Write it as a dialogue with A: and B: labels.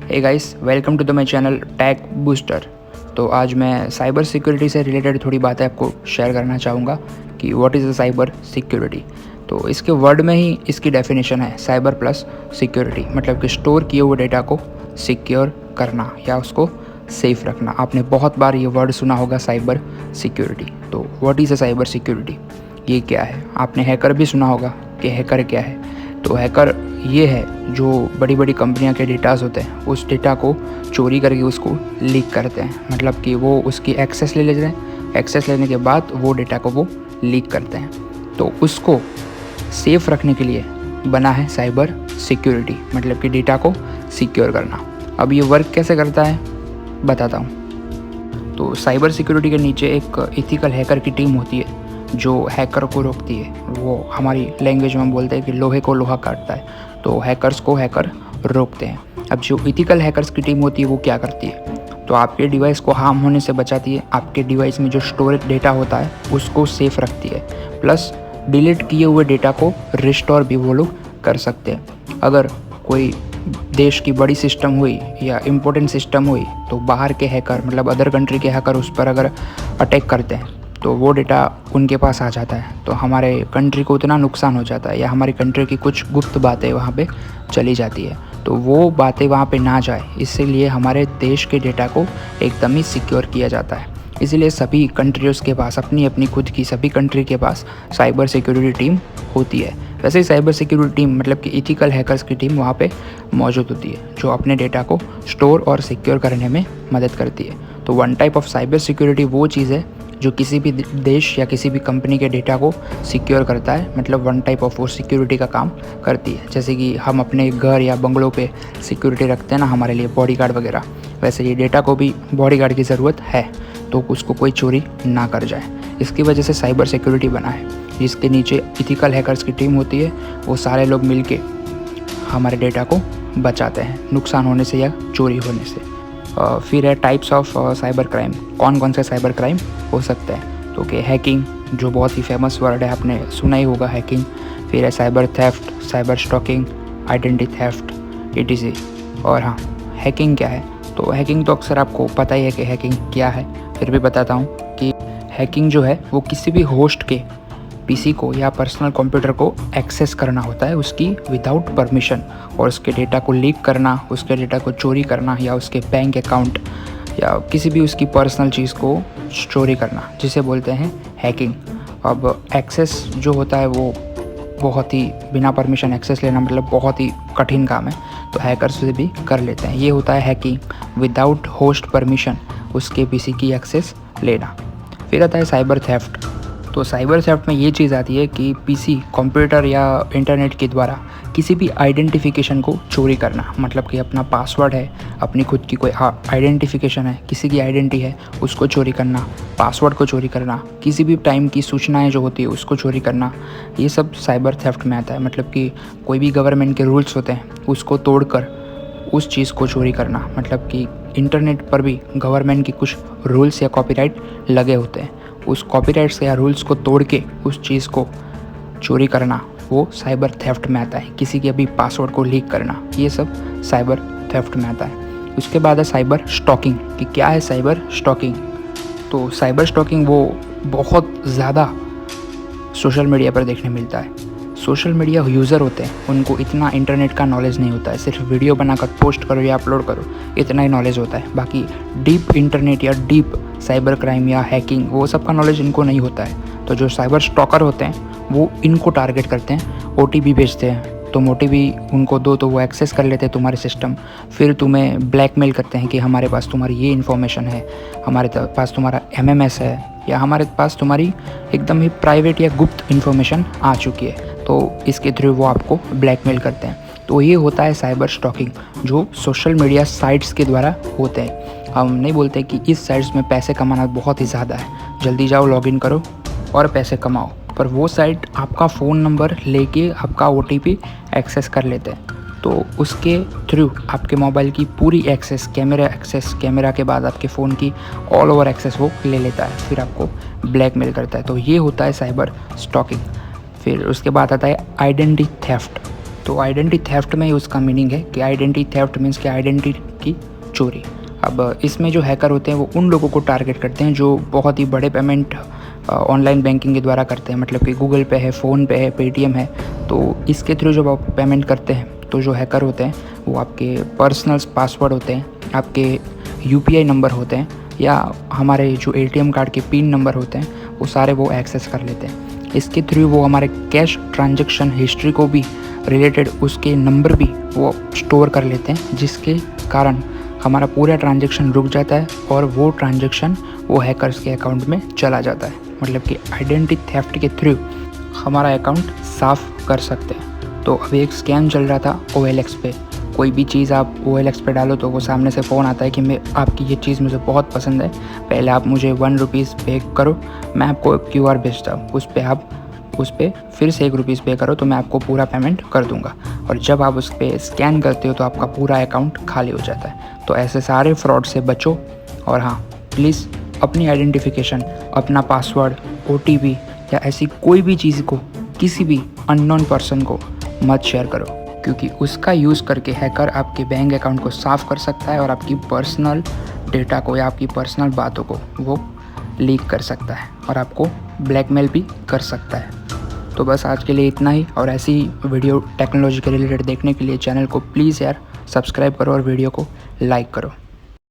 A: Hey guys, welcome to the my channel Tech Booster. तो आज मैं साइबर सिक्योरिटी से रिलेटेड थोड़ी बातें आपको शेयर करना चाहूँगा कि what is the cyber security. तो इसके वर्ड में ही इसकी डेफिनेशन है साइबर प्लस सिक्योरिटी, मतलब कि स्टोर किए हुए डेटा को सिक्योर करना या उसको सेफ रखना। आपने बहुत बार ये वर्ड सुना होगा साइबर सिक्योरिटी। तो what is a cyber security, ये क्या है। आपने हैकर भी सुना होगा कि हैकर क्या है। तो हैकर ये है जो बड़ी बड़ी कंपनियां के डेटास होते हैं उस डेटा को चोरी करके उसको लीक करते हैं, मतलब कि वो उसकी एक्सेस ले लेते हैं। एक्सेस लेने के बाद वो डेटा को वो लीक करते हैं। तो उसको सेफ रखने के लिए बना है साइबर सिक्योरिटी, मतलब कि डेटा को सिक्योर करना। अब ये वर्क कैसे करता है बताता हूँ। तो साइबर सिक्योरिटी के नीचे एक एथिकल हैकर की टीम होती है जो हैकर को रोकती है। वो हमारी लैंग्वेज में बोलते हैं कि लोहे को लोहा काटता है, तो हैकर्स को हैकर रोकते हैं। अब जो एथिकल हैकर्स की टीम होती है वो क्या करती है, तो आपके डिवाइस को हार्म होने से बचाती है। आपके डिवाइस में जो स्टोरेज डेटा होता है उसको सेफ रखती है, प्लस डिलीट किए हुए डेटा को रिस्टोर भी वो लोग कर सकते हैं। अगर कोई देश की बड़ी सिस्टम हुई या इम्पोर्टेंट सिस्टम हुई तो बाहर के हैकर, मतलब अदर कंट्री के हैकर उस पर अगर अटैक करते हैं तो वो डेटा उनके पास आ जाता है। तो हमारे कंट्री को उतना नुकसान हो जाता है या हमारी कंट्री की कुछ गुप्त बातें वहाँ पे चली जाती है। तो वो बातें वहाँ पे ना जाए, इसीलिए हमारे देश के डेटा को एकदम ही सिक्योर किया जाता है। इसीलिए सभी कंट्रीज़ के पास अपनी अपनी खुद की सभी कंट्री के पास साइबर सिक्योरिटी टीम होती है। वैसे ही साइबर सिक्योरिटी टीम, मतलब कि एथिकल हैकर्स की टीम वहाँ पे मौजूद होती है जो अपने डेटा को स्टोर और सिक्योर करने में मदद करती है। तो one type of cyber security वो चीज़ है जो किसी भी देश या किसी भी कंपनी के डेटा को सिक्योर करता है, मतलब वन टाइप ऑफ वो सिक्योरिटी का काम करती है। जैसे कि हम अपने घर या बंगलों पे सिक्योरिटी रखते हैं ना हमारे लिए बॉडीगार्ड वगैरह, वैसे ये डेटा को भी बॉडीगार्ड की ज़रूरत है तो उसको कोई चोरी ना कर जाए। इसकी वजह से साइबर सिक्योरिटी बना है, जिसके नीचे एथिकल हैकर्स की टीम होती है। वो सारे लोग मिल के हमारे डेटा को बचाते हैं नुकसान होने से या चोरी होने से। फिर है टाइप्स ऑफ साइबर क्राइम। कौन कौन से साइबर क्राइम हो सकते हैं, तो कि हैकिंग, जो बहुत ही फेमस वर्ड है, आपने सुना ही होगा हैकिंग। फिर है cyber theft, cyber stalking, identity theft, etc। और हाँ, हैकिंग क्या है, तो हैकिंग तो अक्सर आपको पता ही है कि हैकिंग क्या है, फिर भी बताता हूँ कि हैकिंग जो है वो किसी भी होस्ट के पीसी को या पर्सनल कंप्यूटर को एक्सेस करना होता है उसकी विदाउट परमिशन, और उसके डेटा को लीक करना, उसके डेटा को चोरी करना या उसके बैंक अकाउंट या किसी भी उसकी पर्सनल चीज़ को चोरी करना, जिसे बोलते हैं हैकिंग। अब एक्सेस जो होता है वो बहुत ही बिना परमिशन एक्सेस लेना मतलब बहुत ही कठिन काम है, तो हैकर्स से भी कर लेते हैं। ये होता है हैकिंग, विदाउट होस्ट परमिशन उसके पीसी की एक्सेस लेना। फिर आता है साइबर थेफ्ट। तो साइबर थेफ्ट में ये चीज़ आती है कि पीसी, कंप्यूटर या इंटरनेट के द्वारा किसी भी आइडेंटिफिकेशन को चोरी करना, मतलब कि अपना पासवर्ड है, अपनी खुद की कोई आइडेंटिफिकेशन है, किसी की आइडेंटिटी है उसको चोरी करना, पासवर्ड को चोरी करना, किसी भी टाइम की सूचनाएं जो होती है उसको चोरी करना, ये सब साइबर थेफ्ट में आता है। मतलब कि कोई भी गवर्नमेंट के रूल्स होते हैं उसको तोड़कर उस चीज़ को चोरी करना, मतलब कि इंटरनेट पर भी गवर्नमेंट की कुछ रूल्स या कॉपीराइट लगे होते हैं, उस कॉपीराइट्स या रूल्स को तोड़ के उस चीज़ को चोरी करना, वो साइबर थेफ्ट में आता है। किसी के भी पासवर्ड को लीक करना, ये सब साइबर थेफ्ट में आता है। उसके बाद है साइबर स्टॉकिंग। कि क्या है साइबर स्टॉकिंग, तो साइबर स्टॉकिंग वो बहुत ज़्यादा सोशल मीडिया पर देखने मिलता है। सोशल मीडिया यूज़र होते हैं, उनको इतना इंटरनेट का नॉलेज नहीं होता है, सिर्फ वीडियो बनाकर पोस्ट करो या अपलोड करो, इतना ही नॉलेज होता है। बाकी डीप इंटरनेट या डीप साइबर क्राइम या हैकिंग वो सब का नॉलेज इनको नहीं होता है। तो जो साइबर स्टॉकर होते हैं वो इनको टारगेट करते हैं, OTP भेजते हैं, तुम OTP उनको दो तो वो एक्सेस कर लेते हैं तुम्हारे सिस्टम। फिर तुम्हें ब्लैकमेल करते हैं कि हमारे पास तुम्हारी ये इन्फॉर्मेशन है, हमारे पास तुम्हारा MMS है, या हमारे पास तुम्हारी एकदम ही प्राइवेट या गुप्त इन्फॉर्मेशन आ चुकी है, तो इसके थ्रू वो आपको ब्लैकमेल करते हैं। तो ये होता है साइबर स्टॉकिंग, जो सोशल मीडिया साइट्स के द्वारा होते हैं। हम नहीं बोलते कि इस साइट्स में पैसे कमाना बहुत ही ज़्यादा है, जल्दी जाओ लॉगिन करो और पैसे कमाओ, पर वो साइट आपका फ़ोन नंबर लेके आपका OTP एक्सेस कर लेते हैं। तो उसके थ्रू आपके मोबाइल की पूरी एक्सेस, कैमरा के बाद आपके फ़ोन की ऑल ओवर एक्सेस वो ले लेता है, फिर आपको ब्लैकमेल करता है। तो ये होता है साइबर स्टॉकिंग। फिर उसके बाद आता है आइडेंटिटी थेफ्ट। तो आइडेंटिटी थेफ्ट में उसका मीनिंग है कि आइडेंटिटी थेफ्ट मीन्स कि आइडेंटिटी की चोरी। अब इसमें जो हैकर होते हैं वो उन लोगों को टारगेट करते हैं जो बहुत ही बड़े पेमेंट ऑनलाइन बैंकिंग के द्वारा करते हैं, मतलब कि गूगल पे है, फ़ोन पे है, पेटीएम है। तो इसके थ्रू जब आप पेमेंट करते हैं तो जो हैकर होते हैं वो आपके पर्सनल पासवर्ड होते हैं, आपके यूपीआई नंबर होते हैं, या हमारे जो एटीएम कार्ड के पिन नंबर होते हैं वो सारे वो एक्सेस कर लेते हैं। इसके थ्रू वो हमारे कैश ट्रांजैक्शन हिस्ट्री को भी रिलेटेड उसके नंबर भी वो स्टोर कर लेते हैं, जिसके कारण हमारा पूरा ट्रांजैक्शन रुक जाता है और वो ट्रांजैक्शन वो हैकर्स के अकाउंट में चला जाता है। मतलब कि आइडेंटिटी थेफ्ट के थ्रू हमारा अकाउंट साफ़ कर सकते हैं। तो अभी एक स्कैम चल रहा था OLX पे। कोई भी चीज़ आप OLX पे डालो तो वो सामने से फ़ोन आता है कि मैं आपकी ये चीज़ मुझे बहुत पसंद है, पहले आप मुझे 1 रुपीज़ पे करो, मैं आपको QR भेजता हूँ, उस पर फिर से 1 रुपीज़ पे करो तो मैं आपको पूरा पेमेंट कर दूंगा। और जब आप उस पर स्कैन करते हो तो आपका पूरा अकाउंट खाली हो जाता है। तो ऐसे सारे फ्रॉड से बचो। और हाँ, प्लीज़ अपनी आइडेंटिफिकेशन, अपना पासवर्ड, OTP या ऐसी कोई भी चीज़ को किसी भी अननोन पर्सन को मत शेयर करो, क्योंकि उसका यूज़ करके हैकर आपके बैंक अकाउंट को साफ़ कर सकता है और आपकी पर्सनल डेटा को या आपकी पर्सनल बातों को वो लीक कर सकता है और आपको ब्लैकमेल भी कर सकता है। तो बस आज के लिए इतना ही, और ऐसी वीडियो टेक्नोलॉजी के रिलेटेड देखने के लिए चैनल को प्लीज़ यार सब्सक्राइब करो और वीडियो को लाइक करो।